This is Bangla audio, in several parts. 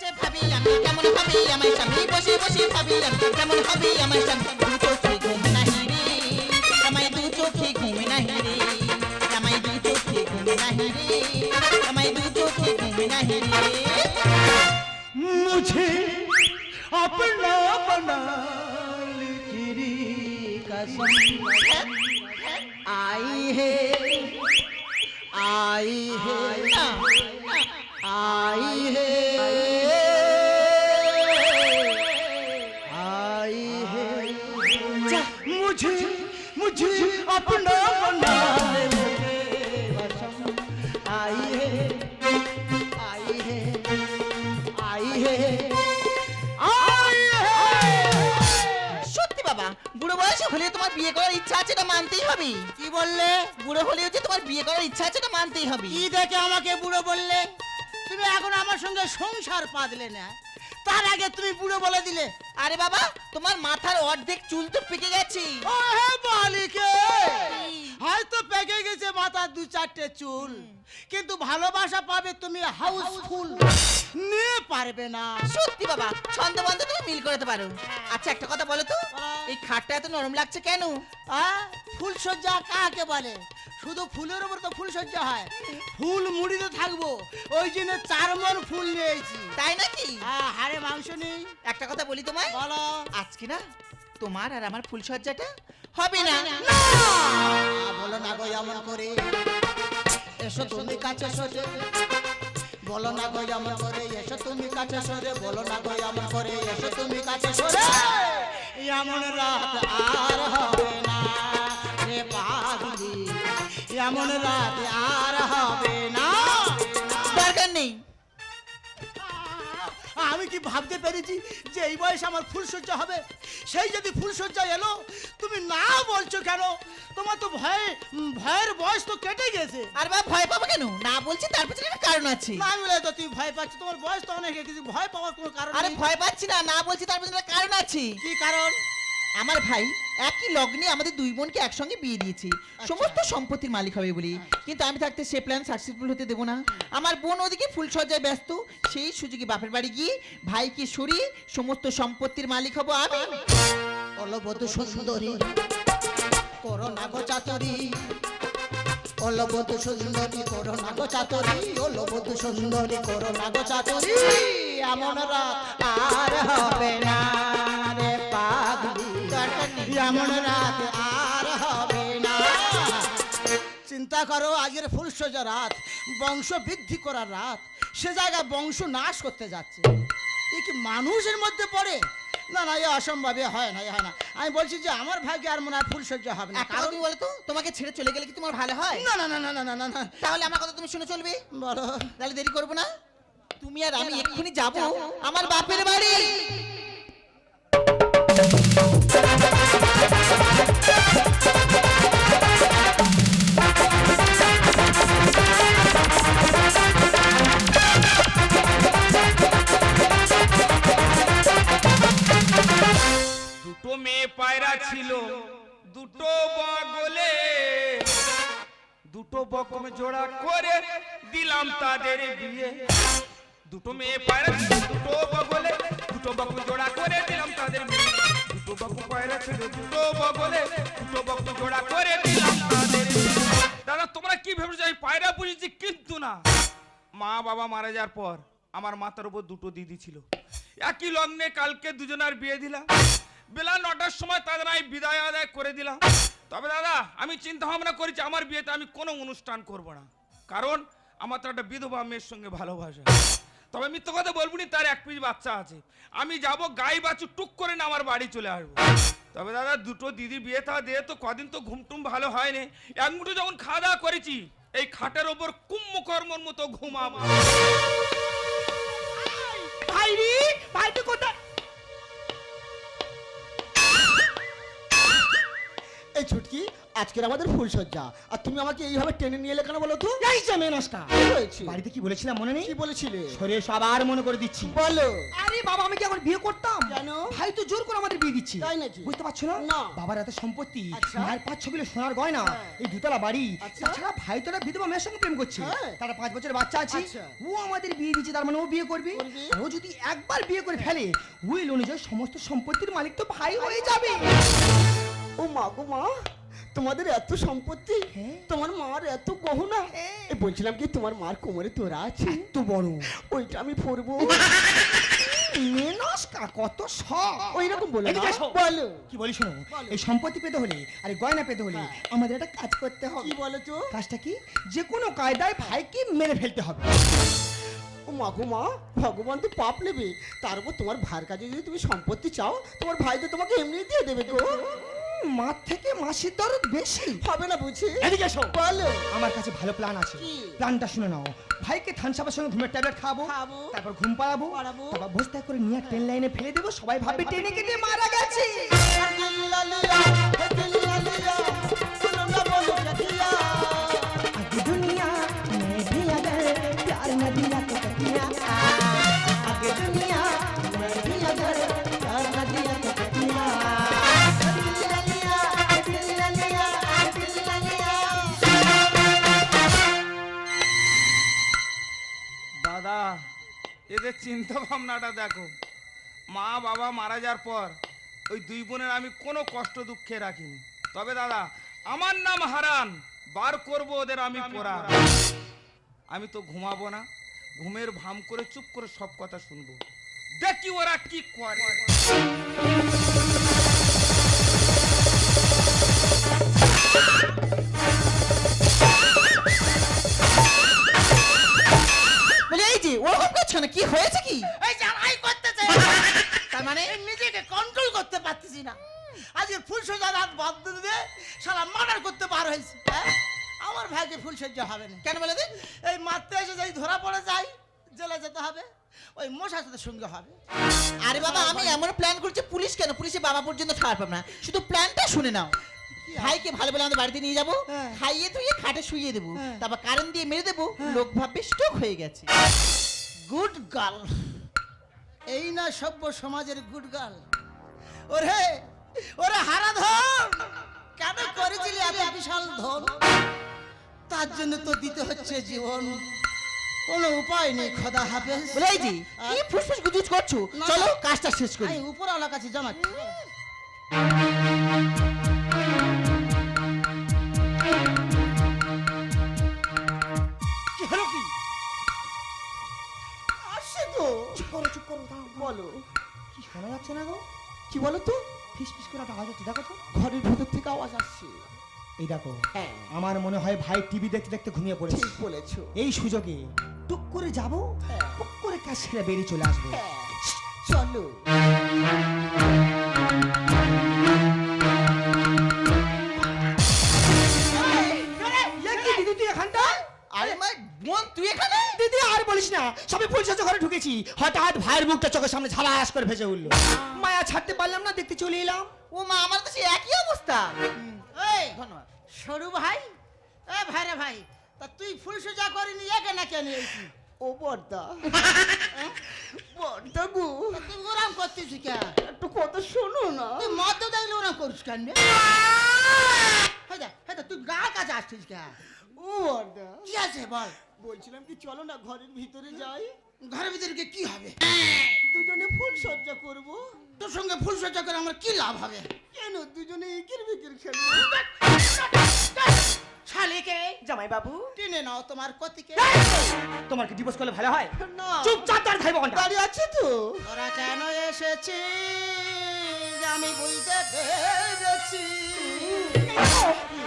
সে ভাবি আমি কেমন ভাবি আমার স্বামী বসে বসে ভাবি আমি কেমন ভাবি আমার স্বামী দু চোখে ঘুম নাহি রে আমায় দু চোখে ঘুম নাহি রে আমায় দু চোখে ঘুম নাহি রে আমায় দু চোখে ঘুম নাহি রে मुझे अपना बना तेरी कसम आई है आई है आई है आई है मुझे मुझे अपना बना कसम आई है आई है आई है आई है সত্যি বাবা বুড়ো বয়সে হলে তোমার বিয়ে করার ইচ্ছা আছে এটা মানতেই হবে কি বললে বুড়ো হলে হচ্ছে তোমার বিয়ে করার ইচ্ছা আছে এটা মানতেই হবে কি দেখে আমাকে বুড়ো বললে তুমি এখন আমার সঙ্গে সংসার পাতলে না তার আগে তুমি বুড়ো বলে দিলে আরে বাবা তোমার মাথার অর্ধেক চুল তো পেকে গেছে ও হে বালিকে হয়তো পেকে গেছে মাথার দু চারটে চুল কিন্তু ভালোবাসা পাবে তুমি হাউসফুল নিয়ে পারবে না সত্যি বাবা ছন্দ বন্ধ তুমি মিল করতে পারো আচ্ছা একটা কথা বলো তো এই খাটটা এত নরম লাগছে কেন ফুল সজ্জা কাকে বলে শুধু ফুলের উপর তো ফুল সজ্জা হয় ফুল মুড়িতে থাকবো ওই জন্য 4 মণ ফুল নিয়েছি তাই নাকি হাড়ে মাংস নেই একটা কথা বলি তোমায় বলো আজকে না তোমার আর আমার ফুলসজ্জাটা হবে না বলো না গো এমন করে এসো তুমি কাছে সরে বলো না গো এমন করে এসো তুমি কাছে সরে বলো না গো এমন করে এসো তুমি কাছে সরে এমন রাত আর হবে না রে পাগলি এমন রাত আর হবে না দরকার নেই আমি কি ভাবতে পেরেছি যে এই বয়সে আমার ফুলসজ্জা হবে সেই যদি ফুলসজ্জা এলো তুমি না বলছো কেন তোমার তো ভয়ের বয়স তো কেটে গেছে আর বাবা ভয় পাবো কেন না বলছি তার পেছনে একটা কারণ আছে না বলে তো তুই ভয় পাচ্ছ তোমার বয়স তো অনেক কিছু ভয় পাওয়ার কোনো কারণ আরে নেই ভয় পাচ্ছি না না বলছি তার পেছনে একটা কারণ আছে কি কারণ আমার ভাই একই লগ্নে আমাদের দুই বোনকে একসঙ্গে বিয়ে দিয়েছে সমস্ত সম্পত্তির মালিক হবে বলি কিন্তু আমি থাকতে সে প্ল্যান সাকসেসফুল হতে দেবো না আমার বোন ওদিকে ফুলসজ্জায় ব্যস্ত সেই সুযোগে বাপের বাড়ি গিয়ে ভাইকে সরিয়ে সমস্ত সম্পত্তির মালিক হব আমি অলবধূ সুন্দরী করোনা গো চাতুরি অলবধূ সুন্দরী করোনা গো চাতুরি অলবধূ সুন্দরী করোনা গো চাতুরি এমন রাত আর হবে না রে পাগলি এমন রাত আর হবে না চিন্তা করো আজকের ফুলসজ্জা রাত বংশ বৃদ্ধি করার রাত সে জায়গায় বংশ নাশ করতে যাচ্ছে এ কি মানুষের মধ্যে পড়ে না না এ অসম্ভব হয় না হয় না আমি বলছি যে আমার ভাগ্যে আর মনে হয় ফুলসজ্জা হবে না কারণ তুমি বলো তো তোমাকে ছেড়ে চলে গেলে কি তোমার ভালো হয় না না না না না না না না তাহলে আমার কথা তুমি শুনে চলবে বলো তাহলে দেরি করবো না তুমি আর আমি এক্ষুনি যাবো আমার বাপের বাড়ি দুটো মেয়ে পায়রা ছিল দুটো বগলে দুটো বকম জোড়া করে দিলাম তাদের বিয়ে দুটো মেয়ে পায়রা ছিল দুটো বগলে দুটো বকম জোড়া করে দিলাম তাদের বিয়ে দুটো বকম পায়রা ছিল দুটো বগলে দুটো বকম জোড়া করে দিলাম তাদের বিয়ে দাদা তোমরা কি ভেবেছো আমি পায়রা পুষেছি কিন্তু না মা বাবা মারা যাওয়ার পর আমার মাথার উপর দুটো দিদি ছিল একই লগ্নে কালকে দুজনের বিয়ে দিলাম বেলা 9টার সময় তাদের আমি বিদায় আদায় করে দিলাম তবে দাদা আমি চিন্তা ভাবনা করেছি আমার বিয়েতে আমি কোনো অনুষ্ঠান করব না কারণ আমার তো একটা বিধবা মেয়ের সঙ্গে ভালোবাসা তবে মিথ্যে কথা বলবো না তার এক পিস বাচ্চা আছে আমি যাব গাই বাছু টুক করে না আমার বাড়ি চলে আসবো তবে দাদা দুটো দিদির বিয়ে থা দিয়ে তো কদিন তো ঘুমটুম ভালো হয়নি এক মুঠো যখন খাওয়া দাওয়া করেছি এই খাটের ওপর কুম্ভকর্মর মতো ঘুমাবো ভাইরি ভাইটি কোথায় এই ছুটকি আজকের আমাদের ফুলসজ্জা, আর তুমি আমাকে এইভাবে টেনে নিয়ে এলে কেন বলো তো? এই যে মেনসটা কি হয়েছে? বাড়িতে কি বলেছিলাম মনে নেই? কি বলেছিলে? শরীরে সবার মনে করে দিচ্ছি। বলো। আরে বাবা, আমি কি এখন বিয়ে করতাম? কেন? ভাই তো জোর করে আমাদের বিয়ে দিচ্ছে। তাই নাকি? বুঝতে পারছো না? না। বাবার এত সম্পত্তি, আচ্ছা। মায়ের 5-6 কিলো সোনার গয়না, এই দুতলা বাড়ি, আচ্ছা। তাছাড়া ভাই তোরা বিধবা মেয়ের সঙ্গে প্রেম করছে। হ্যাঁ। তারা 5 বছরের বাচ্চা আছে। আচ্ছা। ও আমাদের বিয়ে দিচ্ছে, তার মানে ও বিয়ে করবে। করবে। আর ও যদি একবার বিয়ে করে ফেলে, উইল অনুযায়ী সমস্ত সম্পত্তির মালিক তো ভাই হয়ে যাবে। ও মা গো মা, তোমাদের এত সম্পত্তি, হ্যাঁ। তোমার মার এত গহনা। এ বলছিলাম কি, তোমার মার কোমরে তোরা আছে? এত বড় ওইটা আমি পরবো। মেনসকা, কত শখ। ওই রকম বলো না। এদিকে এসো। বলো। কি বলি শোনো, বলো। এই সম্পত্তি পেতে হলে আর এই গয়না পেতে হলে হ্যাঁ। আমাদের একটা কাজ করতে হবে। কি বলো তো? কাজটা কি? যে কোনো কায়দায় ভাইকে মেরে ফেলতে হবে। ও মা গো মা, ভগবান তো পাপ নেবে, তার উপর তোমার ভাইয়ের কাছে যদি তুমি সম্পত্তি চাও, তোমার ভাই তো তোমাকে এমনি দিয়ে দেবে গো। মার থেকে মাসির দরদ বেশি। হবে না বুঝি? এদিকে এসো। বলো। আমার কাছে ভালো প্ল্যান আছে। কি? প্ল্যানটা শুনে নাও। ভাইকে থানসাপের সঙ্গে ঘুমের ট্যাবলেট খাবো, খাবো। তারপর ঘুম পাড়াবো, পাড়াবো। তারপর বস্তা করে নিয়ে ট্রেন লাইনে ফেলে দেবো, সবাই ভাববে ট্রেনে কেটে মারা গেছে। आगे दुनिया में भी अगर प्यार न दिया तो कतिया, आगे दुनिया में भी अगर प्यार न दिया तो कतिया। দাদা, এদের চিন্তা ভাবনাটা দেখো। মা বাবা মারা যাওয়ার পর ওই দুই বোনের আমি কোনো কষ্ট দুঃখে রাখিনি। তবে দাদা, আমার নাম হারান, বার করব ওদের আমি পড়া। আমি তো ঘুমাবো না, ঘুমের ভাম করে চুপ করে সব কথা শুনবো, দেখি ওরা কি করে। বলে এই যে ওরকম করছো না, কি হয়েছে কি? এই যে আমি করতে চাই, তার মানে নিজেকে কন্ট্রোল করতে পারতেছি না। আজকে ফুলসজ্জার রাত বন্ধ দিয়ে সারা মার্ডার করতে পার হয়েছে। হ্যাঁ? আমার ভাইকে ফুলসজ্জা হবে না। কেন বলে দিন? এই মারতে এসে যাই ধরা পড়ে যাই, জেলে যেতে হবে, ওই মশার সাথে সঙ্গে হবে। আরে বাবা, আমি এমন প্ল্যান করছি, পুলিশ কেন, পুলিশে বাবা পর্যন্ত ছাড় পাবে না। শুধু প্ল্যানটা শুনে নাও। ভাইকে ভালো বলে আমাদের বাড়িতে নিয়ে যাবো, হ্যাঁ। খাইয়ে ধুইয়ে খাটে শুইয়ে দেবো, হ্যাঁ। তারপর কারেন্ট দিয়ে মেরে দেবো, লোক ভাববে স্ট্রোক হয়ে গেছে। গুড গার্ল, এই না সভ্য সমাজের গুড গার্ল। ওরে ওরে হারাধন, কেন করেছিলি এত বিশাল ধন? তার জন্য তো দিতে হচ্ছে জীবন, কোনো উপায় নেই। খোদা হাফেজ। বলে এই যে কি ফুসফুস গুজুজ করছো, না, চলো না। কাজটা শেষ করি। আমি উপরওয়ালার কাছে জানাচ্ছি। কি হলো কি? আসছে তো। চুপ করো, চুপ করো, দাও। বলো। কি শোনা যাচ্ছে না গো? কি বলো তো? ফিস ফিস করে একটা আওয়াজ হচ্ছে, দেখো তো। ঘরের ভেতর থেকে আওয়াজ আসছে। এই দেখো, হ্যাঁ, আমার মনে হয় ভাই টিভি দেখতে দেখতে ঘুমিয়ে পড়েছে। ঠিক বলেছো। এই সুযোগে টুক করে যাবো, হ্যাঁ। টুক করে কাজ সেরে বেরিয়ে চলে আসবো। হ্যাঁ, চলো। দিদি তুই এখানটায়? আরে মা বোন, তুই এখানে? দিদি আর বলিস না, সবে ফুলসজ্জা ঘরে ঢুকেছি, হঠাৎ ভাইয়ের মুখটা চোখের সামনে ঝালাস করে ভেসে উঠলো। মায়া ছাড়তে পারলাম না, দেখতে চলে এলাম। ও মা, আমার তো সেই একই অবস্থা। এই ধন্যবাদ। সরু ভাই, এ ভাই রে ভাই, তা তুই ফুলসজ্জা করিনি, একে না কেন এইছি? ও বর্দা, বর্দা গো, তুই ওরাম করতেছি কে? একটু কথা শোনো না। তুই মদ দেখলে ওরাম করিস কেন? তুই গা কাছে আসছিস কে? ও বর্দা, কি আছে বল? বলছিলাম কি, চলো না ঘরের ভিতরে যাই। ঘরের ভিতরে গিয়ে কি হবে? দুজনে ফুলসজ্জা করব। তোর সঙ্গে ফুলসজ্জা করে আমার কি লাভ হবে? কেন, দুজনে একের বিকের খেলবো। শালিকে জামাই বাবু, টেনে নাও তোমার কতিকে। তোমার কি ডিভোর্স করলে ভালো হয়? না, চুপচাপ তার খাইবো ঘন্টা। বাড়ি আছে তো। ওরা কেন এসেছে আমি বুঝতে পেরেছি।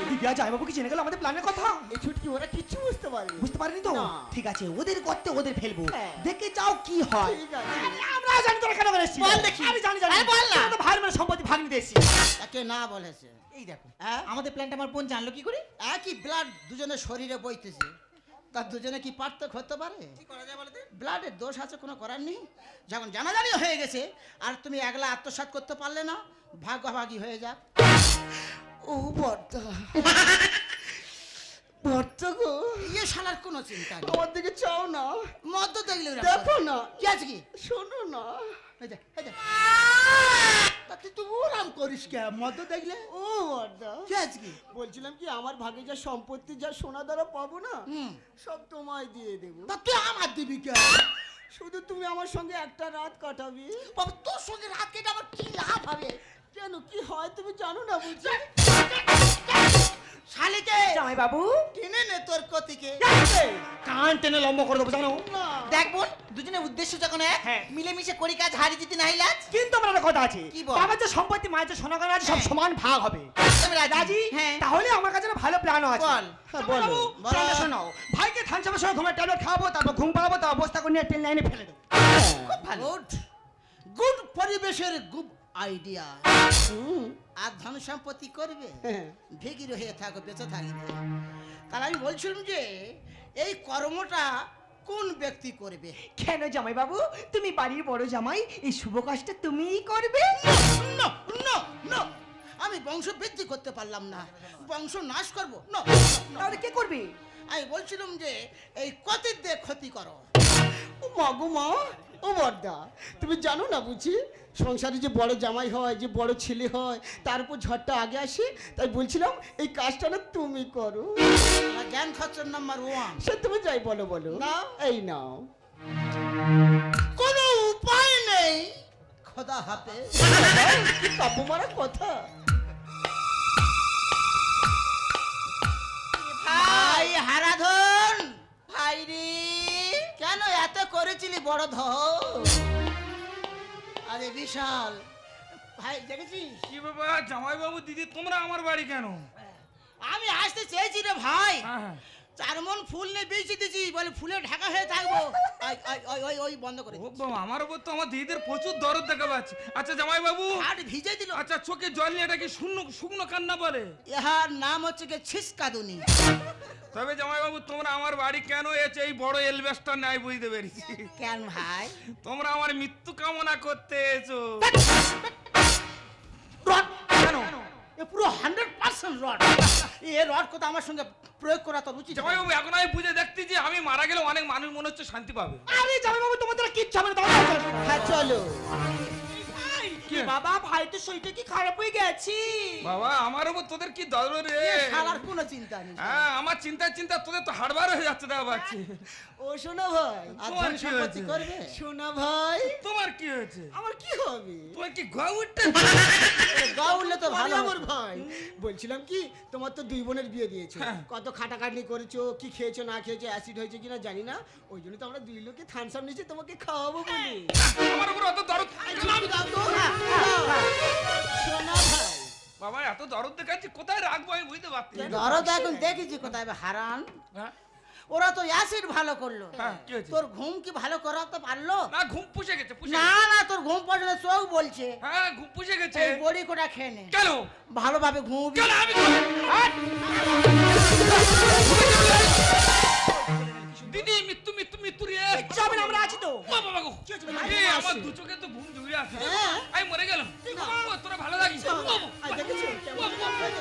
দিদি আর জামাই বাবু কি জেনে গেল আমাদের প্ল্যানের কথা? এই ছুটকি ওরা কিচ্ছু বুঝতে পারেনি। বুঝতে পারিনি তো? না। ঠিক আছে, ওদের করতে ওদের ফেলবো, হ্যাঁ। দেখে যাও কি হয়। ঠিক আছে। আমরা জানি তোরা কেন করেছিস। বল দেখি। আমি জানি জানি। আরে বল না। তোরা তো ভাইয়ের মানে সম্পত্তি ভাগ নিতে এসেছিস। তাকে না বলেছে। এই দেখো, হ্যাঁ? আমাদের প্ল্যানটা আমার বোন জানলো কি করে? একই ব্লাড দুজনের শরীরে বইতেছে, তার দুজনে কি পার্থক্য হতে পারে? কি করা যায় বলো তো? ব্লাডের দোষ আছে, কোনো করার নেই। যখন জানাজানি হয়ে গেছে আর তুমি একলা আত্মসাৎ করতে পারলে না, ভাগাভাগি হয়ে যাক। ও বর্দা বর্দা গো, ইয়ে শালার কোনো চিন্তা নেই। আমার দিকে চাও না, মদ দেখলে দেখো না, কি আছে কি? শোনো না। এই যা, এই যা। তা তুই ওরাম করিস কে? মদ দেখলে ও বর্দা, কি আছে কি? বলছিলাম কি আমার ভাগে যা সম্পত্তি যা সোনা দ্বারা পাবো না, হুম। সব তোমায় দিয়ে দেবো। তা তুই আমার দিবি কে? শুধু তুমি আমার সঙ্গে একটা রাত কাটাবে। বাবা তোর সঙ্গে রাত কেটে আমার কি লাভ হবে? কেন কি হয় তুমি জানো না বুঝছি? শালিকে জামাই বাবু কিনে নে তোর কতিকে। কান টেনে লম্বা করে দেবো জানো না। দেখ বোন, দুজনের উদ্দেশ্য যখন এক, হ্যাঁ। মিলেমিশে করি কাজ, হারি জিতে নাই লাজ। কিন্তু আমার একটা কথা আছে, কি বল? বাবার যে সম্পত্তি মায়ের যে সোনা গয়না আছে সব হ্যাঁ। সমান ভাগ হবে। আমি রাজি। হ্যাঁ। তাহলে আমার কাছে একটা ভালো প্ল্যান আছে। বল। হ্যাঁ, বলো। বলো। চলো শোনাও, ভাইকে থানচাপের সময় ঘুমের ট্যাবলেট খাওয়াবো, তারপর ঘুম পাড়াবো, তারপর বস্তা করে নিয়ে ট্রেন লাইনে ফেলে দেবো। খুব ভালো। গুড গুড পরিবেশের গুড আইডিয়া। আর ধন সম্পত্তি করবে, হ্যাঁ। ভেগির হয়ে থাকো, বেঁচে থাকবে। তাহলে আমি বলছিলাম যে এই কর্মটা কোন ব্যক্তি করবে? কেন জামাই বাবু, তুমি বাড়ির বড় জামাই, এই শুভ কাজটা তুমিই করবে। No, no, no! আমি বংশ বৃদ্ধি করতে পারলাম না, বংশ নাশ করবো। No, no, no. তাহলে কে করবে? আমি বলছিলাম যে এই কতির দিয়ে ক্ষতি করো। ও মা গো মা, ও বর্দা, তুমি জানো না বুঝি সংসারে যে বড় জামাই হয়, যে বড় ছেলে হয়, তার উপর ঝড়টা আগে আসে। তাই বলছিলাম এই কাজটা না তুমি করো। আমার জ্ঞান খরচর নাম্বার 1। সে তুমি যাই বলো বলো। নাও। এই নাও। কোনো উপায় নেই, খোদা হাতে। কি কাপু মারা কথা। ভাই হারাধন, ভাই রে, কেন এত করেছিলি বড় ধন? আরে বিশাল ভাই, দেখেছিস কি বাবা জামাইবাবু দিদি তোমরা আমার বাড়ি কেন? আমি আসতে চেয়েছি রে ভাই। হ্যাঁ। 4 মণ ফুল নিয়ে বেঁচে দিয়েছি, বলে ফুলে ঢাকা হয়ে থাকবো। ওই বন্ধ করে ও বাবা, আমার উপর তো আমার দিদিদের প্রচুর দরদ দেখা পাচ্ছে। আচ্ছা জামাইবাবু, আর ভিজে দিল। আচ্ছা চোখে জল নিয়ে এটাকে শুকনো কান্না বলে? ইহার নাম হচ্ছে কি ছিসকাদুনি। তবে জামাইবাবু তোমরা আমার বাড়ি কেন এসে এই বড় এলবেস্টার নাই বুঝতে পেরেছি। কেন ভাই? তোমরা আমার মৃত্যু কামনা করতে এসো। রড কেন? এ পুরো 100% রড। এ রড কথা আমার সঙ্গে প্রয়োগ করা তো উচিত। জামাইবাবু এখন আমি বুঝে দেখতে যে আমি মারা গেলে অনেক মানুষ মনে হচ্ছে শান্তি পাবে। আরে জামাই বাবু তোমাদের কিচ্ছু হবে না। হ্যাঁ চলো। কি? বাবা ভাই তো শরীরটা কি খারাপ হয়ে গেছে? বাবা আমার উপর তোদের কি দরদ রে? শালার কোনো চিন্তা নেই। হ্যাঁ, আমার চিন্তা তোদের তো হাড়বার হয়ে যাচ্ছে দেখা পাচ্ছি। ও শোনা ভাই, আর তোমার ধন কি সম্পত্তি হয়েছে? করবে? শোনা ভাই, তোমার কি হয়েছে? আমার কি হবে? তোমার কি গৌরটা? গাউলে তো ভালো আমার হতো। ভাই, বলছিলাম কি তোমার তো 2 বোনের বিয়ে দিয়েছো, হ্যাঁ। কত খাটাখাটনি করেছো, কি খেয়েছো না খেয়েছো, অ্যাসিড হয়েছে কিনা জানি না, ওই জন্য তো আমরা 2 লোকে থানসাম নিচে তোমাকে খাওয়াবো বলি। আমার উপর অত দরদ? শোনা ভাই, বাবা এত দরদ দেখাচ্ছি, কোথায় রাখবো আমি বুঝতে পারছি না। দরদ এখন দেখেছি কোথায় বা হারান। হ্যাঁ? ওরা তো অ্যাসিড ভালো করলো, হ্যাঁ, কি হয়েছে? তোর ঘুম কি ভালো করাতে পারলো? না ঘুম পুষে গেছে, পুষে না গেছে। না, তোর ঘুম পড়ে চোখ বলছে হ্যাঁ ঘুম পুষে গেছে। এই বড়ি কোটা খেয়ে নে, কেন? ভালোভাবে ঘুমবি। কেন আমি হাট! দিদি মৃত্যু রে। যাবেন, আমরা আছি তো। বাবা বাবা গো। এই আমার দু চোখে তো ঘুম জুড়ে আছে। হ্যাঁ। আমি মরে গেলাম। ও তোরা ভালো থাকিস। আর দেখেছো কেমন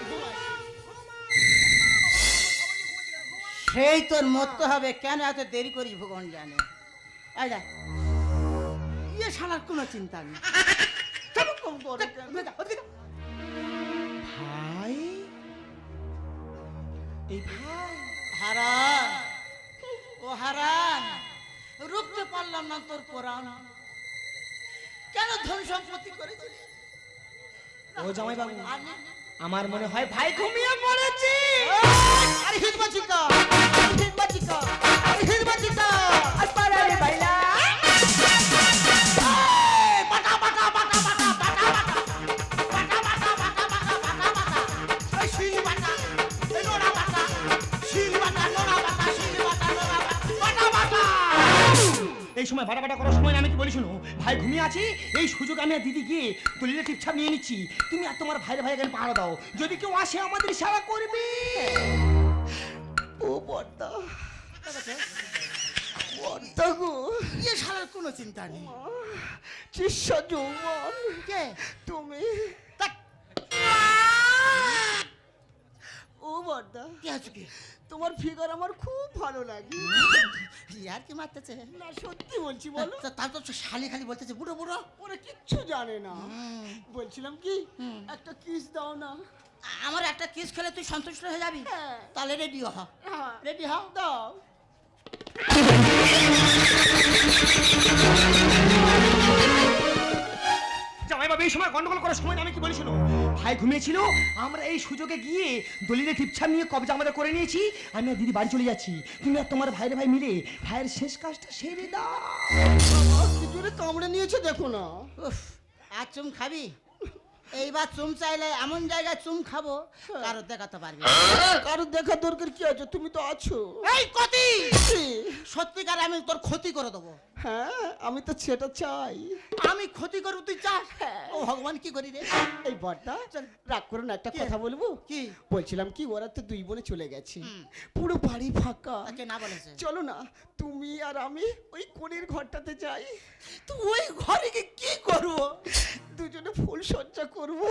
ঘুম আসে? সেই তোর মরতে হবে, কেন এত দেরি করিস ভগবান জানে। এই দেখ, ইয়ে শালার কোনো চিন্তা নেই। চলো, ওদিকে যা, ওদিকে যা। ভাই, এই ভাই হারান, ও হারান, রুখতে পারলাম না তোর কোরআন। কেন ধন সম্পত্তি করেছিস? ও জামাই বাবু, আমি আমার মনে হয় ভাই ঘুমিয়ে পড়েছে। আরে হিজবা চিকা, হিজবা চিকা, হিজবা চিকা। পারারে বাইলা বাটা বাটা বাটা বাটা বাটা বাটা বাটা বাটা বাটা বাটা বাটা বাটা এই শিল বাটা, এই নোড়া বাটা, শিল বাটা, নোড়া বাটা, শিল বাটা, নোড়া বাটা, বাটা বাটা। এই সময় বাটাবাটা করার সময় আমি কি বলি শুনো, ভাই ঘুমিয়ে আছি, এই সুযোগ আমি আর দিদি গিয়ে তুলিলে টিপছাপ নিয়ে নিচ্ছি, তুমি আর তোমার ভাইয়ের ভাই এখানে পাহারা দাও, যদি কেউ আসে আমাদের সেবা করবে। ও বর্দা, বর্দা গো, ইয়ে শালার কোনো চিন্তা নেই। চিস্যা যৌবন, কে? তুমি তাক। ও বর্দা, কি আছে কি? তোমার ফিগার আমার খুব ভালো লাগে। ইয়ার কি মারতেছে? না সত্যি বলছি, বলো। তার তো শালি খালি বলতেছে বুড়ো বুড়ো। ওরা কিচ্ছু জানে না। বলছিলাম কি, একটা কিস দাও না। আমার একটা কিস খেলে তুই সন্তুষ্ট হয়ে যাবি? হ্যাঁ। তাহলে রেডি হ। হ্যাঁ, রেডি হ। দাও। জামাই বাবা এই সময় গন্ডগোল করার সময় আমি কি বলেছিল? ভাই ঘুমিয়েছিল, আমরা এই সুযোগে গিয়ে দলিলে টিপছাপ নিয়ে কবজা আমাদের করে নিয়েছি। আমি আর দিদি বাড়ি চলে যাচ্ছি, তুমি আর তোমার ভাইরে ভাই মিলে ভাইয়ের শেষ কাজটা সেরে দাও। কি জোরে কামড়ে নিয়েছে দেখো না। উফ, আর চুম খাবি? এইবার চুম চাইলে এমন জায়গায় চুম খাবো কারো দেখাতে পারবি না। কারোর দেখার দরকার কি আছে, তুমি তো আছো। এই কতি, কি? সত্যিকার আমি তোর ক্ষতি করে দেবো। হ্যাঁ, আমি তো সেটা চাই। আমি ক্ষতি করবো, তুই চাস? ও ভগবান, কি করি রে? এই বড়টা, রাগ করো না, একটা কথা বলবো? কি? বলছিলাম কি, ওরা তো দুই বোনে চলে গেছে, পুরো বাড়ি ফাঁকা। তাকে না বলেছে? চলো না, তুমি আর আমি ওই কোণের ঘরটাতে যাই। তুই ওই ঘরে গিয়ে কি করবো? দুজনে ফুল সজ্জা করবো।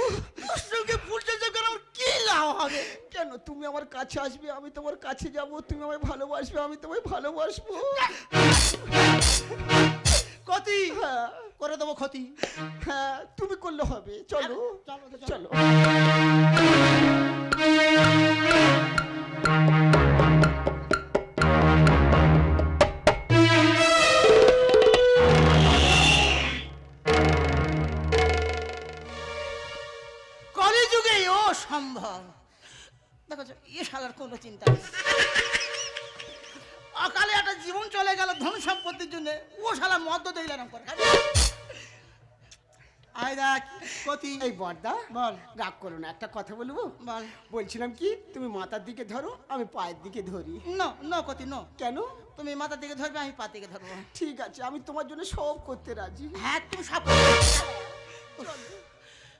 তোর সঙ্গে ফুল সজ্জা করে আমার কি লাভ হবে? কেন, তুমি আমার কাছে আসবে, আমি তোমার কাছে যাব, তুমি আমায় ভালোবাসবে, আমি তোমায় ভালোবাসবো। ক্ষতি হ্যাঁ, করে দেবো ক্ষতি। হ্যাঁ, তুমি করলে হবে। চলো চলো, চলো। কলিযুগে ও সম্ভব। দেখো এ শালার কোনো চিন্তা নেই। অকালে একটা জীবন চলে গেল ধন সম্পত্তির জন্য, ও শালা মদ্য দিলাম করে। আয় দেখ কতি। এই বড়দা, বল। রাগ করো না, একটা কথা বলবো? বল। বলছিলাম কি, তুমি মাথার দিকে ধরো, আমি পায়ের দিকে ধরি। নো নো কতি নো। কেন? তুমি মাথার দিকে ধরবে, আমি পা দিকে ধরবো। ঠিক আছে, আমি তোমার জন্য সব করতে রাজি। হ্যাঁ, তুমি সব।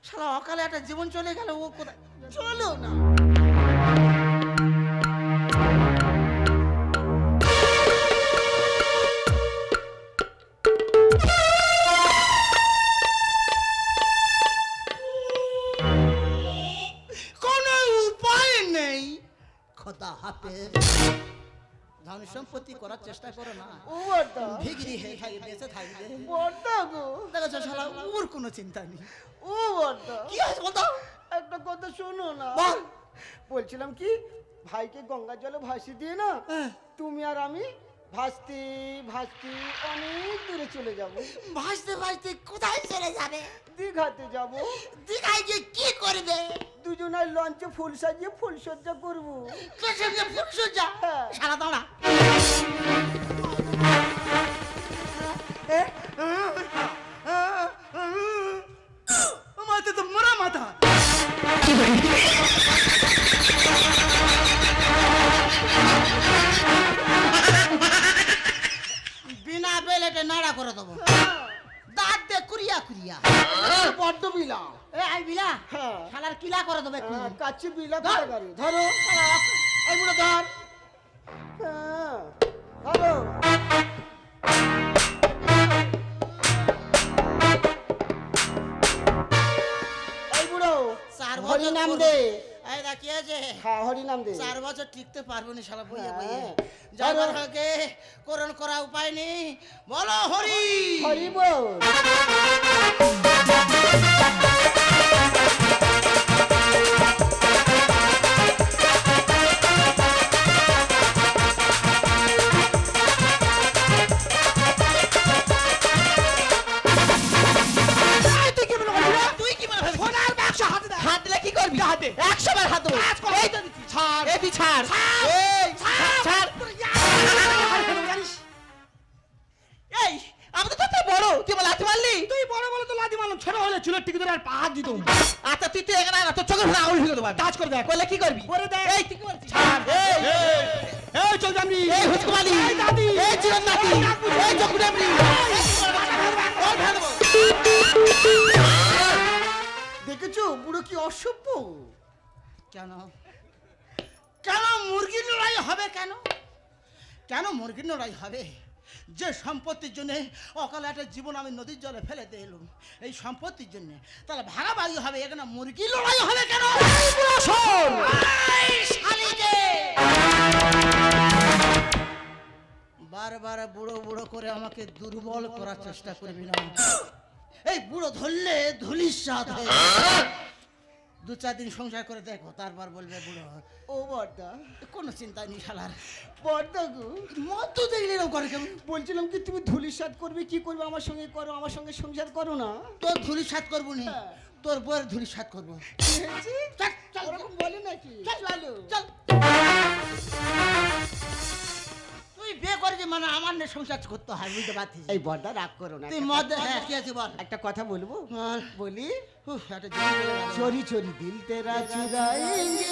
শালা অকালে একটা জীবন চলে গেল, ও কোথায়? চলো না। কোনো উপায় নেই। খোদা হাফেজ। ধন সম্পত্তি করার চেষ্টা করো না, ও বড়দা, ভিগরি হয়ে খাই বেঁচে থাকবে। বড়দা গো, দেখো শালা ওর কোনো চিন্তা নেই। ও বড়দা, কি আছে বলতো? একটা কথা শোনো না। বল। বলছিলাম কি, ভাইকে গঙ্গা জলে ভাসিয়ে দিয়ে না, তুমি আর আমি ভাসতে ভাসতে অনেক দূরে চলে যাব। ভাসতে ভাসতে কোথায় চলে যাবে? দীঘাতে যাব। দীঘায় গিয়ে কি করবে? দুজনের লঞ্চে ফুল সাজিয়ে ফুল সজ্জা করবো। তোর সঙ্গে ফুল সজ্জা? হ্যাঁ। সারা দাঁড়া। মাথা তো মরা মাথা। বিনা বেলেটে নাড়া করে দেবো, দাঁত দে কুরিয়া কুরিয়া। বড্ড বিলা। এ আই বিলা, হ্যাঁ। শালার কিলা করে দেবে একটু। কাচ্চি বিলা ধর। করে গাড়ি ধরো। এইগুলো ধর। হ্যাঁ, ধরো। এই বুড়ো, 4 হরি বছর নাম করবো। দে। এই দেখ কি আছে? হ্যাঁ, হরি নাম দে। 4 বছর টিকতে পারবো না শালা বইয়ে বইয়ে। হ্যাঁ। যাবার আগে করণ করা উপায় নেই। বলো হরি। হরি বল। তুই কি মনে ভাবিস? সোনার বাক্স হাতে দে। হাত দিলে কি করবি? হাতে। 100 বার হাত দেবো। এই তো দিচ্ছি। এই তুই ছাড়। এই, ছাড়। এই, আমি তো তোর থেকে বড়, তুই আমার লাথি মারলি? তুই বড় বড় তো লাদি মারলাম, ছোট হলে চুলের টিকে ধরে আর পা হাত দিতাম। আচ্ছা, তুই তো এখানে আয় না, তোর চোখের ভরা আঙুল ফেলে দেবো আমি। কাজ করে দেখ। করলে কি করবি? করে দেখ। এই, তুই কি করছিস? ছাড়। এই, এই চল জামনি। এই হুচকুমালি, এই দাদি। এই জীবন নাতি, এই চকুরামনি। দেখেছো বুড়ো কি অসভ্য? কেন? কেন মুরগির লড়াই হবে? কেন কেন মুরগির লড়াই হবে? যে সম্পত্তির জন্য অকালে একটা জীবন আমি নদীর জলে ফেলে দিয়ে এলুম, এই সম্পত্তির জন্য তাহলে ভাগাভাগি হবে, এখানে মুরগি লড়াই হবে কেন? এই শালিকে! বারবার বুড়ো বুড়ো করে আমাকে দুর্বল করার চেষ্টা করবি না। এই বুড়ো ধরলে ধুলির স্বাদ হয়ে দু চার দিন সংসার করে দেখো, তারপর বলবে বুড়ো। ও বর্দা, কোনো চিন্তা নেই শালার। বর্দা গো, মদ তো দেখলে এরকম করে কেমন? বলছিলাম কি তুমি ধুলির সাথ করবে, কি করবে আমার সঙ্গে করো, আমার সঙ্গে সংসার করো না। তোর ধুলির সাত করবো নি, তোর বউয়ের ধুলির সাত করবো। কি হয়েছে? চল, চল, ওরকম বলে নাকি? চল, চল। তুই বিয়ে করেছি মানে আমার নিয়ে সংসার করতে হয়, বুঝতে পারছিস? এই বর্দা রাগ করো না। তুই মদ হ্যাঁ কি আছে বল। একটা কথা বলবো, বল। বলি উফ, একটা জীবন চলে গেল। চোরি চোরি দিল তেরা চুরাएंगे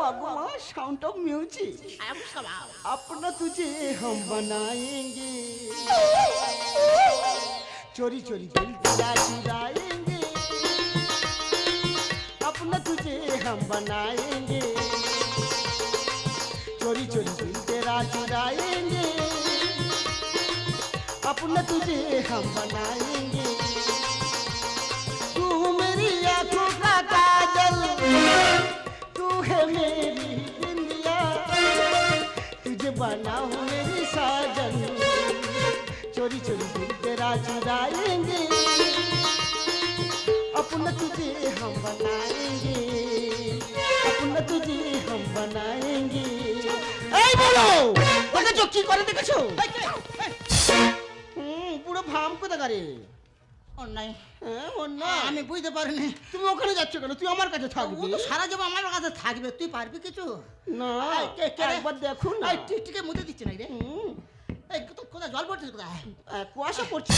मागो माँ साउंड ऑफ म्यूजिक अब सब आओ। अपना तुझे हम बनाएंगे चोरी चोरी दिल तेरा चुराएंगे अपना तुझे हम बनाएंगे चोरी चोरी दिल तेरा चुराएंगे अपना तुझे हम बनाएंगे तू मेरी आंखों का काजल तू है मेरी दुनिया तुझे बनाऊं मेरी साजन चोरी चोरी दिल तेरा चुराएंगे अपना तुझे हम बनाएंगे अपना तुझे हम बनाएंगे এই বলো ওকে চোখ কি করে দেখেছো পুরো ভাম কোথা করে অন্যায় হ্যাঁ অন্য আমি বুঝতে পারিনি। তুমি ওখানে যাচ্ছ কেন তুই আমার কাছে ও থাকবি তো সারা জীবন আমার কাছে থাকবে, তুই পারবি কিছু? না এই, কে রে? একবার দেখো না এই টিকটিকে মুতে দিচ্ছে না রে। হুম, এই তো কোথায় জল পড়ছিস কোথায়? কুয়াশা পড়ছে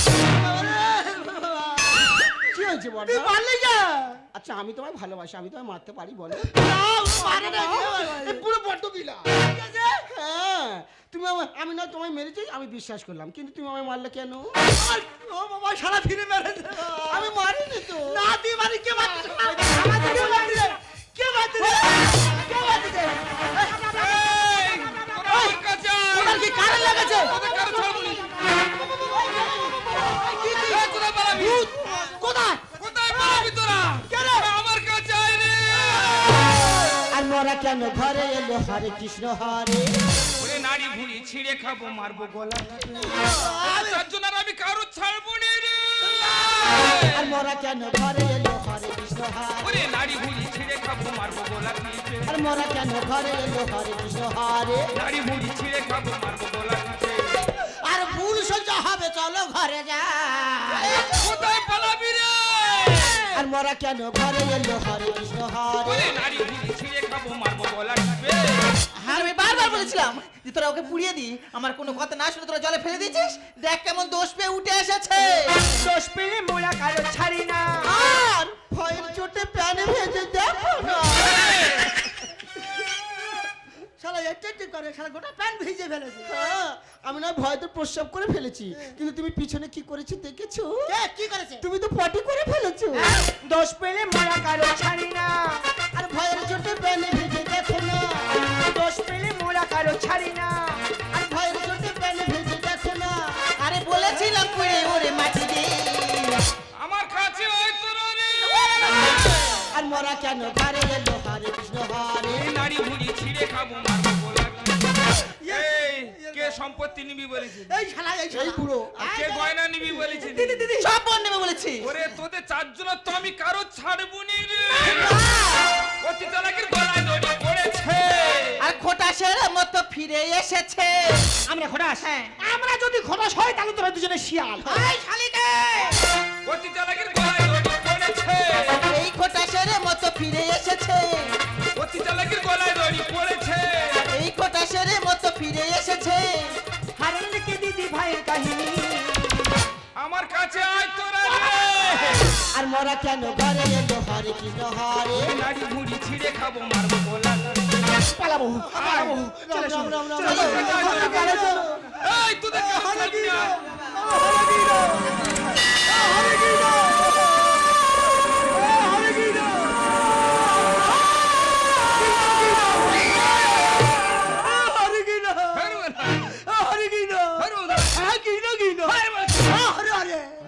কি হয়েছে বড় তুই পারলি যা। আচ্ছা আমি তোমায় ভালোবাসি আমি তোমায় মারতে পারি বলো পারে না। এই পুরো বড্ড বিলা হ্যাঁ তুমি আমি না তোমায় মেরেছি আমি বিশ্বাস করলাম কিন্তু তুমি আমায় মারলে কেন ও বাবা সারা ফিরে মেরেছে। আমি মারিনি তো না তুই মারি কে মারছে? আমাকে কে মারছে? কে মারছে? কে মারছে? এই, তোরা আমার কাছে আয়। ওনার কি কারে লেগেছে? তোদের কারো ছাড়বো নি। কি কি? এই, কোথায় পালাবি? কোথায়? কোথায় পালাবি তোরা? আমার কাছে আয় রে। আর মোরা কেন ঘরে এলো হরে কৃষ্ণ হরে ওরে নারী ভুঁড়ি ছিঁড়ে খাবো মারবো গলা। তার জন্য আর আমি কারো ছাড়বো নি রে। আর মোরা কেন ঘরে এলো হরে কৃষ্ণ হরে ওরে নারী ভুঁড়ি ছিঁড়ে খাবো মারবো গলা টিপে। আর মোরা কেন ঘরে এলো হরে কৃষ্ণ হরে নারী ভুঁড়ি ছিঁড়ে খাবো মারবো গলা টিপে। আর ভুল সহ্য হবে, চলো ঘরে যা। কোথায় পালাবি রে? আর মোরা কেন ঘরে এলো হরে কৃষ্ণ হরে ওরে নারী ভুঁড়ি ছিঁড়ে খাবো মারবো গলা টিপে। আর আমি বারবার বলেছিলাম যে তোরা ওকে পুড়িয়ে দি, আমার কোনো কথা না শুনে তোরা জলে ফেলে দিয়েছিস। দেখ কেমন দোষ পেয়ে উঠে এসেছে। দোষ পেলে মোরা কারো ছাড়ি না আর ভয়ের চোটে প্যানে ভেজে দেখো না শালা একটু করে শালা গোটা প্যান্ট ভিজে ফেলেছে। হ্যাঁ, আমি না ভয়তে প্রস্রাব করে ফেলেছি কিন্তু তুমি পিছনে কি করেছো দেখেছো কে কি করেছে? তুমি তো পটি করে ফেলেছো দোষ পেলে মোরা কারো ছাড়ি না আর ভয়ের চোটে প্যানে ভেজে দেখো না দোষ পেলে মোরা কারো ছাড়ি না আর ভয়ের চোটে প্যানে ভেজে দেখো না আরে বলেছিলাম পুড়ে ওরে মাটি দে। আমার কাছে আয় তোরা রে। আর মোরা কেন ঘরে এলো হরে কৃষ্ণ হরে এই নারী ভুঁড়ি ছিঁড়ে খাবো মারবো গলা টিপে। এই, কে সম্পত্তি নিবি বলেছিস? এই শালা এই এই শালা বুড়ো আর কে গয়না নিবি বলেছিস? সব বোন নেবে বলেছি। ওরে তোদের চারজন তো আমি কারো ছাড়বো নি রে। অতি চালাকের গলায় দড়ি পড়েছে। আর খোটাসের মতো ফিরে এসেছে। আমরা খোটাস হ্যাঁ। আমরা যদি খোটাস হয় তাহলে তোরা দুজনে শিয়াল এই শালিকে অতি চালাকের গলায় দড়ি পড়েছে। এই খোটাসের মতো ফিরে এসেছে। অতি চালাকের গলায় দড়ি পড়েছে। এই খোটাসের মতো ফিরে এসেছে। হারেন কে দিদি ভাইয়ের কাহিনী আমার কাছে আয় তোরা রে। আর মোরা কেন ঘরে এলো হরে কৃষ্ণ হরে এই নারী ভুঁড়ি ছিঁড়ে খাবো মারবো গলা পালাবো পালাবো চলে রাম রাম রাম চলো এই তোদের কাছে ছাড়বি না।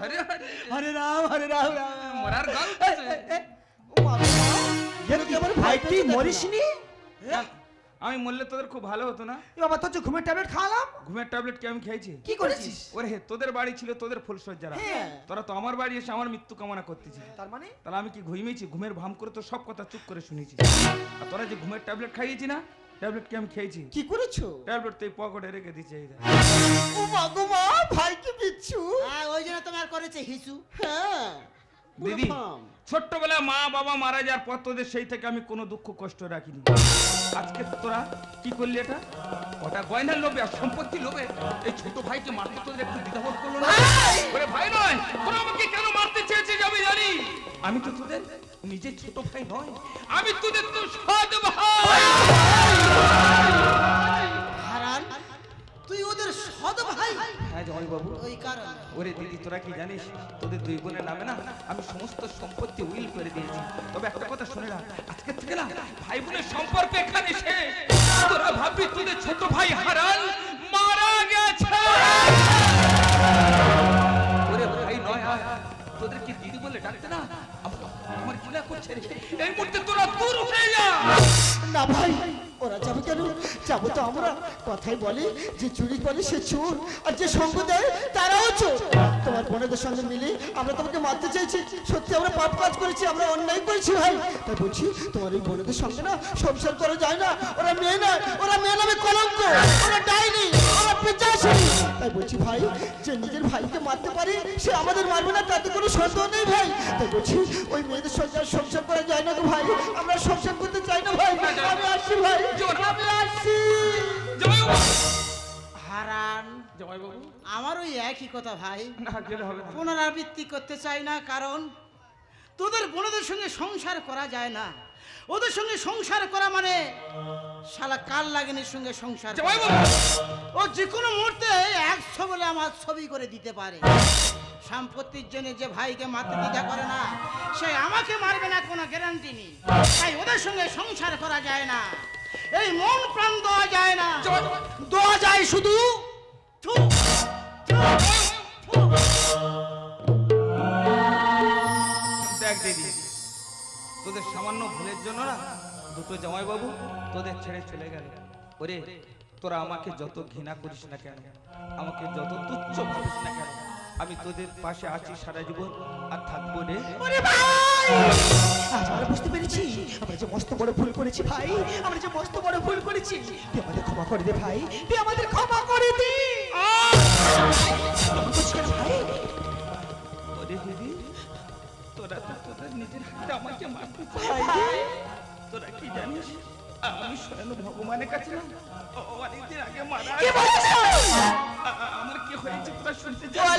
আরে আরে, হরে রাম হরে রাম রাম মরার গাল আমার ভাই তুই মরিসনি? আমি মরলে তোদের খুব ভালো হতো না? এ বাবা তোর যে ঘুমের ট্যাবলেট খাওয়ালাম, ঘুমের ট্যাবলেট কি আমি খেয়েছি? কি করেছিস? ওরে হে, তোদের বাড়ি ছিল তোদের ফুলসজ্জারা, হ্যাঁ। তোরা তো আমার বাড়ি এসে আমার মৃত্যু কামনা করতেছিস। তার মানে তাহলে আমি কি ঘুমিয়েছি? ঘুমের ভাম করে তো সব কথা চুপ করে শুনেছি। আর তোরা যে ঘুমের ট্যাবলেট খাইয়েছি না, ট্যাবলেট কি আমি খেয়েছি? কি করেছো? ট্যাবলেট তো এই পকেটে রেখে দিয়েছি এই দেখ। ও মা গো মা, ভাই কি বিচ্ছু। হ্যাঁ ওই জন্য তোমার করেছে হিসু। হ্যাঁ দিদি, ছোট্টবেলা মা বাবা মারা যাওয়ার পর তোদের সেই থেকে আমি কোনো দুঃখ কষ্ট রাখিনি। আজকে তোরা কি করলি এটা? ওটা গয়নার লোভে আর সম্পত্তির লোভে এই ছোট ভাইকে মারতে তোদের একটু দ্বিধাবোধ করলো না? ওরে ভাই নয়, তোরা আমাকে কেন মারতে চেয়েছিস আমি জানি। আমি তো তোদের নিজের ছোট ভাই নয়, আমি তোদের তো সৎ ভাই। হারান, তুই ওদের সৎ ভাই? হ্যাঁ জয় বাবু। ওই কারণ ওরে দিদি, তোরা কি জানিস তোদের দুই বোনের নামে না আমি সমস্ত সম্পত্তি উইল করে দিয়েছি। তবে একটা কথা শুনে না, আজকের থেকে না ভাই বোনের সম্পর্ক এখানে শেষ। তোরা ভাববি তোদের ছোট ভাই হারান মারা গেছে। ওরে ভাই নয়, তোদের কি দিদি বলে ডাকতে না আমার ঘৃণা করছে রে। এই মুহূর্তে তোরা দূর হয়ে যা। না ভাই, ওরা যাবে কেন? যাবো তো আমরা। কথাই বলে যে চুরি করে সে চোর, আর যে সঙ্গ দেয় তারাও চোর। তোমার বোনেদের সঙ্গে মিলে আমরা তোমাকে মারতে চাইছি। সত্যি আমরা পাপ কাজ করেছি, আমরা অন্যায় করেছি ভাই। তাই বলছি তোমার এই বোনেদের সঙ্গে না সংসার করা যায় না। ওরা মেয়ে না, ওরা মেয়ে নামে কলঙ্ক, ওরা ডাইনি, ওরা পিচাসিনী। তাই বলছি ভাই, যে নিজের ভাইকে মারতে পারে সে আমাদের মারবে না, তাতে কোনো সন্দেহ নেই ভাই। তাই বলছি ওই মেয়েদের সঙ্গে আর সংসার করা যায় না গো ভাই। আমরা সংসার করতে চাই না ভাই। আমি আসছি ভাই, আমি আসছি। হারান, জয় বাবু। আমার ওই একই কথা ভাই। না গেলে হবে না। পুনরাবৃত্তি করতে চাই না, কারণ তোদের বোনদের সঙ্গে সংসার করা যায় না। ওদের সঙ্গে সংসার করা মানে শালা কাল লাগেনের সঙ্গে সংসার করা। জয় বাবু। ও যে কোনো মুহূর্তে 100 বলে আমার ছবি করে দিতে পারে। সম্পত্তির জন্য যে ভাইকে মারতে দ্বিধা করে না, সে আমাকে মারবে না কোনো গ্যারান্টি নেই। তাই ওদের সঙ্গে সংসার করা যায় না, এই মন প্রাণ দেওয়া যায় না, দেওয়া যায় শুধু থু, থু, থু। দেখ দিদি, তোদের সামান্য ভুলের জন্য না দুটো জামাইবাবু তোদের ছেড়ে চলে গেল। ওরে তোরা আমাকে যত ঘৃণা করিস না কেন, আমাকে যত তুচ্ছ ভাবিস না কেন, আমি তোদের পাশে আছি সারা জীবন আর থাকবো রে। আজ আমরা বুঝতে পেরেছি আমরা যে মস্ত বড় ভুল করেছি ভাই। আমরা যে মস্ত বড় ভুল করেছি। তুই আমাদের ক্ষমা করে দে ভাই, তুই আমাদের ক্ষমা করে দে ভাই। ওরে দিদি, তোরা তো তোদের নিজের হাতে আমাকে মারতে চাস। তোরা কি জানিস আমি স্বয়ং ভগবানের কাছে না অনেকদিন আগে মারা আমার কি হয়েছে তোরা শুনতে চাস?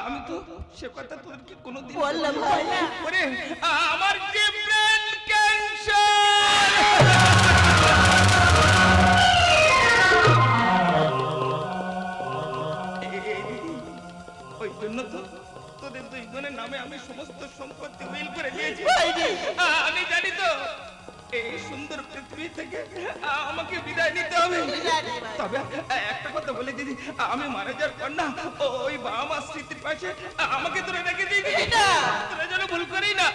আমি তো সে কথা তোদেরকে কোনোদিন বললাম ভাই। ওরে আমার যে ব্রেন ক্যান্সার, ওই জন্য তো তোদের দুই বোনের নামে আমি সমস্ত সম্পত্তি উইল করে দিয়েছি। আমি জানি তো এই সুন্দর পৃথিবী থেকে আমাকে বিদায় নিতে হবে। তবে একটা কথা বলে দিদি, আমি মারা যাওয়ার পর না ওই বাবা মার স্মৃতির পাশে আমাকে তোরা রেখে দিবি। তোরা যেন ভুল করি না,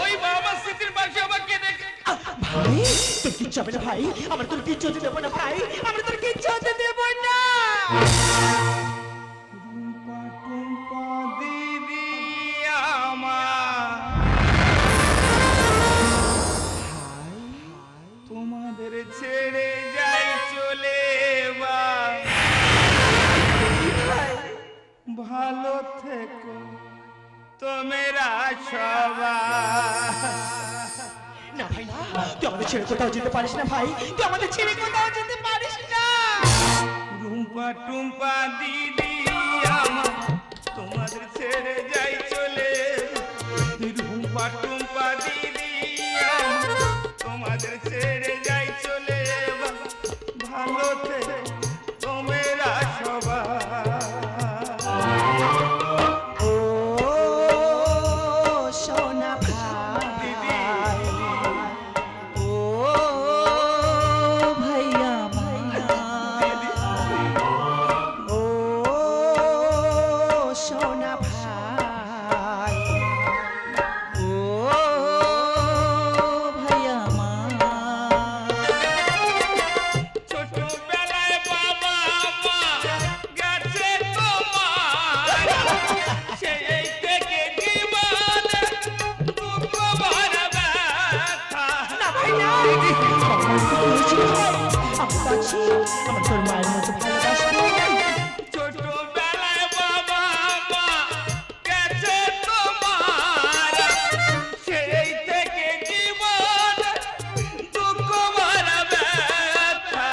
ওই বাবা মার স্মৃতির পাশে আমাকে রেখে। ভাই তোর কিচ্ছু হবে না ভাই, আমরা তোর কিচ্ছু হতে দেবো না ভাই, আমরা তোর কিচ্ছু হতে দেবো না। দিদি আমার তোমাদের ছেড়ে যাই চলে ভালো থেকো তোমরা সবাই। না ভাই না, তুই আমাদের ছেড়ে কোথাও যেতে পারিস না ভাই, তুই আমাদের ছেড়ে কোথাও যেতে পারিস না। রুম্পা টুম্পা দিদি আমার তোমাদের ছেড়ে যাই চলে। রুম্পা টুম্পা দিদি আমার তোমাদের ছেড়ে যাই চলে ভালো থেকে তোমরা সবাই। ও সোনা ভাই, ও ভাইয়া ভাইয়া, ও আছি আমি তো আছি আমার তোর মায়ের মতো ভালোবাসবো ছোটবেলায় বাবা মা গেছে তোমার, সেই থেকে জীবন দুঃখ ভরা ব্যথা।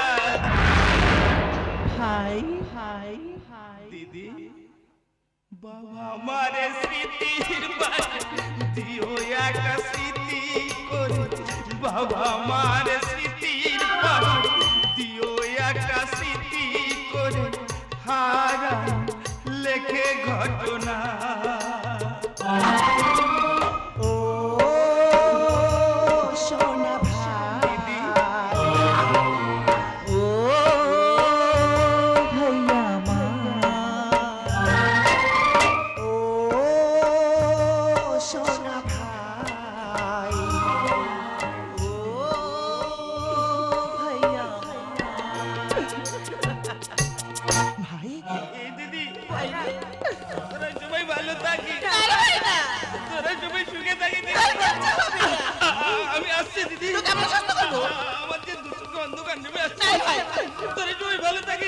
ভাই ভাই ভাই দিদি বাবা আমার স্মৃতির পাশে দিও একটা স্মৃতি করে, বাবা আমার স্মৃতির পাশে দিও একটা স্মৃতি করে, হারা লেখে ঘটনা। ও সোনা ভাই ও ভাইয়া আমার ও সোনা ভাই ও ভাইয়া ভাই এই দিদি তোরা সবাই ভালো থাকি, তোরা সবাই সুখে থাকি দিদি। আমি আসছি দিদি, আমার যে দুটো অন্ধকার নেমে আসছে, তোরা সবাই ভালো থাকি।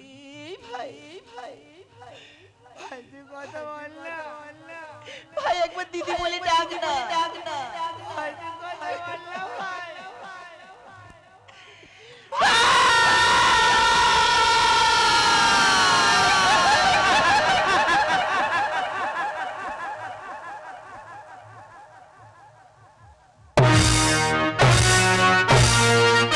এই ভাই এই ভাই এই ভাই ভাই তুই কথা বল না, ভাই একবার দিদি বলে ডাক না ভাই তুই কথা বল না ভাই।